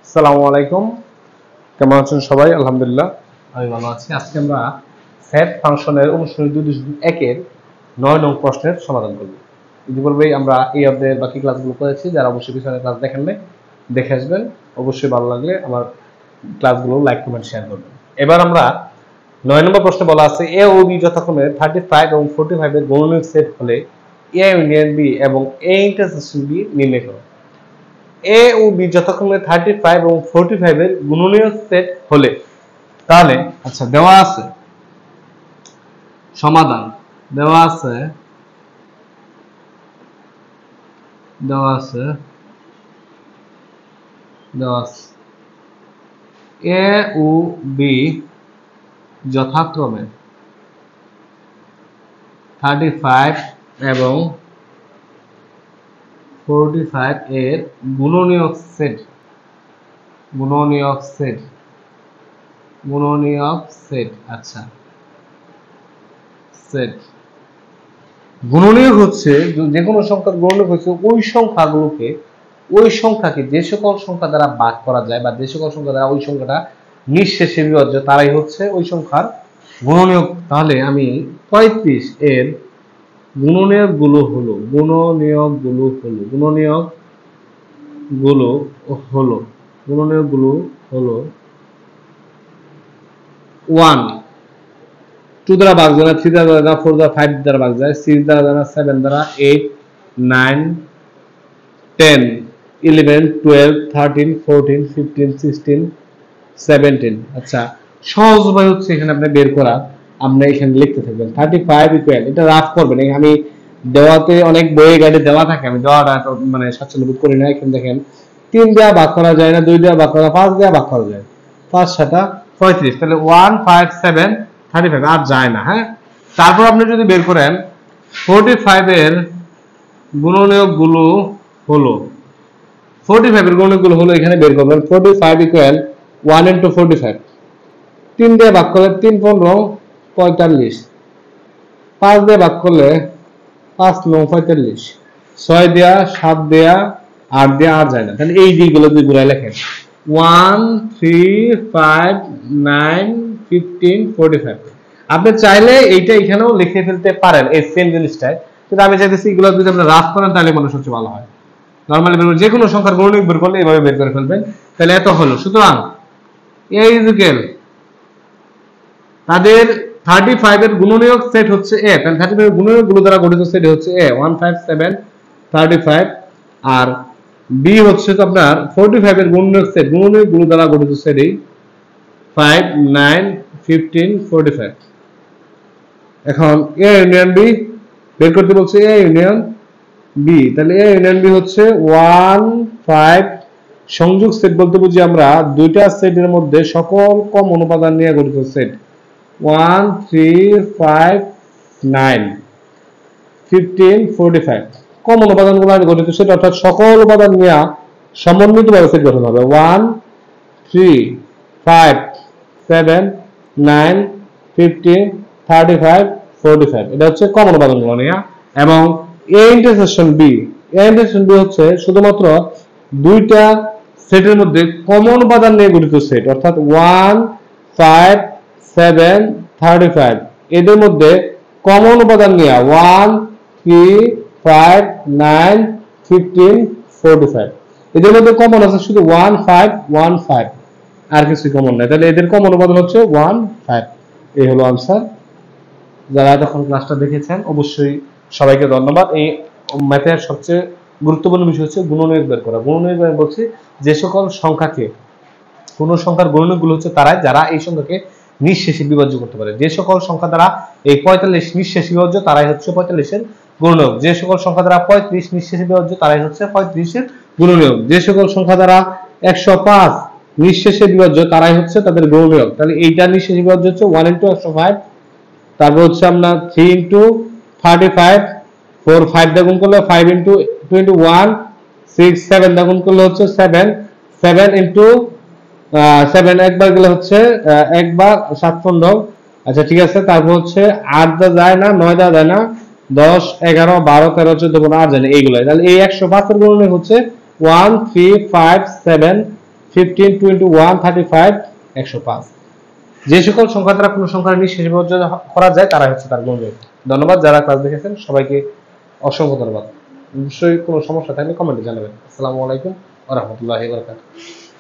আসসালামু আলাইকুম, কেমন আছেন সবাই? আলহামদুলিল্লাহ আমি ভালো আছি। আজকে আমরা সেট ফাংশনের অনুশীলনী 2.1 এর 9 নং প্রশ্নের সমাধান করব। ইতিপূর্বেই আমরা এই অধ্যায়ের বাকি ক্লাসগুলো করেছি, যারা অবশ্যই পিছনের ক্লাস দেখেন নাই দেখে আসবেন। অবশ্যই ভালো লাগলে আমার ক্লাসগুলো লাইক কমেন্ট শেয়ার করবেন। এবার আমরা 9 নম্বর প্রশ্নে বলা আছে এ ও বি যথাক্রমে 35 এবং 45 এর গুণনীয়ক সেট হলে এ ইউনিয়ন বি এবং এ ইন্টারসেকশন বি নির্ণয় করো। এ ও বি যথাক্রমে 35 এবং 45 এর গুণনীয়ক সেট হলে, তাহলে আচ্ছা দেওয়া আছে সমাধান, দেওয়া আছে এ ও বি যথাক্রমে 35 এবং 45 এর গুণনীয়ক সেট আচ্ছা সেট গুণনীয়ক হচ্ছে যে কোনো সংখ্যার গুণনীয়ক হচ্ছে ওই সংখ্যাকে যে সকল সংখ্যা দ্বারা ভাগ করা যায় বা যে সকল সংখ্যা দ্বারা ওই সংখ্যাটা নিঃশেষে বিভাজ্য তারাই হচ্ছে ওই সংখ্যার গুণনীয়ক। তাহলে আমি 35 এর গুণনীয়ক গুলো হলো 1 2 দ্বারা ভাগ যায় না, 3 দ্বারা যায় না, 4 দ্বারা 5 দ্বারা ভাগ যায়, 6 দ্বারা যায় না, 7 দ্বারা, 8 9 10 11 12 13 14 15 16 17। আচ্ছা সহজ উপায় হচ্ছে এখানে আপনি বের করা, আপনি এখানে লিখতে থাকবেন 35 ইকুয়াল, এটা রাফ করবেন। আমি দেওয়াতে অনেক বইয়ে গাইডে দেওয়া থাকে, আমি দেওয়াটা মানে স্বাচ্ছন্দ্য বোধ করি না। এখানে দেখেন 3 দেওয়া ভাগ করা যায় না, 2 দেওয়া ভাগ করা, 5 দেওয়া ভাগ করা যায়, 5 7 35, তাহলে 1 5 7 35 আর যায় না। হ্যাঁ, তারপর আপনি যদি বের করেন 45 এর গুণনীয়ক গুলো হলো 45 এর গুণনীয়ক গুলো হলো এখানে বের করবেন। 45 ইকুয়াল 1 into 45, 3 দিয়ে ভাগ করলে 3 15 45, 5 দিয়ে ভাগ করলে 5 9 45, 6 দেয়া 7 দেয়া 8 দেয়া আর যায় না। তাহলে এই দিকগুলো দুই ঘুরায় লেখেন 1 3 5 9 15 45। আপনি চাইলে এইটা এখানেও লিখে ফেলতে পারেন এই সেম জিনিসটাই, কিন্তু আমি চাইতেছি এগুলো যদি আপনি রাফ করেন তাহলে মনে সবচেয়ে ভালো হয়। নরমালি যে কোনো সংখ্যার গুণনীয়ক বের করলে এইভাবে বের করে ফেলবেন। তাহলে এত হলো। সুতরাং এ ইকুয়াল তাদের 35 এর গুণনীয়ক সেট হচ্ছে এ, তাহলে 35 এর গুণনীয়ক গুলো দ্বারা গঠিত সেট হচ্ছে এ 1 5 7 35, আর বি হচ্ছে তো আপনার 45 এর গুণনীয়ক গুলো দ্বারা গঠিত সেট এই 5 9 15 45। এখন এ ইউনিয়ন বি বের করতে বলছে, এ ইউনিয়ন বি, তাহলে এ ইউনিয়ন বি হচ্ছে 1 5 সংযোগ সেট বলতে বুঝি আমরা দুইটা সেটের মধ্যে সকল কমন উপাদান নিয়ে গঠিত সেট 1 3 5 9 15 45 কমন উপাদানগুলো গঠিত সেট, অর্থাৎ সকল উপাদান নিয়ে সমন্বিতভাবে সেট গঠন হবে 1 3 5 7 9 15 35 45। এটা হচ্ছে কমন উপাদানগুলো নিয়ে। এবং এ ইন্টারসেকশন বি হচ্ছে শুধুমাত্র দুইটা সেটের মধ্যে কমন উপাদান নিয়ে গঠিত সেট, অর্থাৎ 1 5 7 35 এদের মধ্যে কমন উপাদান নিয়ে 1 3 5 9 15 45। এদের মধ্যে কমন আছে শুধু 1 5 1 5, আর কিছু কমন নাই। তাহলে এদের কমন উপাদান হচ্ছে 1 5। এই হলো আনসার। যারা এতক্ষণ ক্লাসটা দেখেছেন অবশ্যই সবাইকে ধন্যবাদ। এই ম্যাথের সবচেয়ে গুরুত্বপূর্ণ বিষয় হচ্ছে গুণনীয়ক বের করা। গুণনীয়ক আমি বলছি যে সকল সংখ্যাকে, কোন সংখ্যার গুণনীয়কগুলো হচ্ছে তারাই যারা এই সংখ্যাকে নিঃশেষে বিভাজ্য করতে পারে। যে সকল সংখ্যা দ্বারা এই 45 নিঃশেষে বিভাজ্য তারাই হচ্ছে 45 এর গুণনীয়ক। যে সকল সংখ্যা দ্বারা 35 নিঃশেষে বিভাজ্য তারাই হচ্ছে 35 এর গুণনীয়ক। যে সকল সংখ্যা দ্বারা 105 নিঃশেষে বিভাজ্য তারাই হচ্ছে তাদের গুণনীয়ক। তাহলে এইটা নিঃশেষে বিভাজ্য হচ্ছে 1 into 105, তারপর হচ্ছে আমরা 3 into 35, 4 5 দিয়ে গুণ করলে 5 into 21, 6 7 দিয়ে গুণ করলে হচ্ছে 7 7 into 7 একবার গেলে হচ্ছে একবার 7 15। আচ্ছা ঠিক আছে, তারপর হচ্ছে 8 দা যায় না, 9 দা যায় না, 10 11 12 13 14 15 আর যায় না, এইগুলাই। তাহলে এই 105 এর গুণনীয়ক হচ্ছে 1 3 5 7 15 × 1 35 105। যে সকল সংখ্যা দ্বারা কোনো সংখ্যার নিঃশেষ বিভাজ্য করা যায় তারা হচ্ছে তার গুণনীয়ক। ধন্যবাদ যারা ক্লাস দেখেছেন, সবাইকে অসংখ্য ধন্যবাদ। অবশ্যই কোনো সমস্যা থাকলে কমেন্টে জানাবেন। আসসালামু আলাইকুম ওয়া রাহমাতুল্লাহি ওয়া বারাকাতুহু।